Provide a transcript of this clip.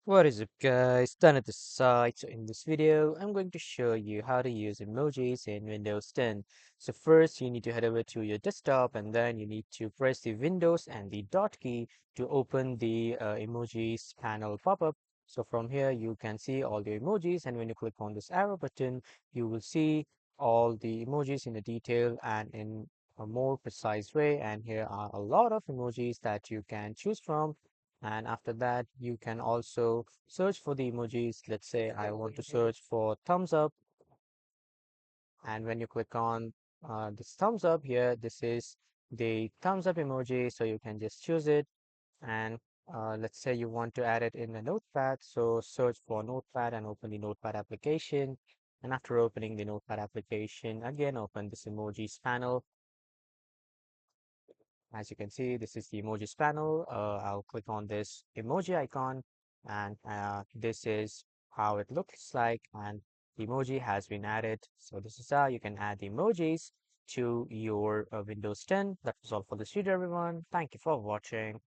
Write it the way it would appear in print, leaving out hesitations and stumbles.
What is up guys, done at the side. So in this video, I'm going to show you how to use emojis in Windows 10. So first you need to head over to your desktop and then you need to press the Windows and the dot key to open the emojis panel pop-up. So from here you can see all the emojis, and when you click on this arrow button, you will see all the emojis in the detail and in a more precise way. And here are a lot of emojis that you can choose from, and after that you can also search for the emojis. Let's say I want to search for thumbs up, and when you click on this thumbs up here, this is the thumbs up emoji, so you can just choose it. And let's say you want to add it in a notepad, so search for notepad and open the notepad application. And after opening the notepad application, again open this emojis panel. As you can see, this is the emojis panel. I'll click on this emoji icon, and this is how it looks like. And the emoji has been added. So this is how you can add the emojis to your Windows 10. That was all for this video, everyone. Thank you for watching.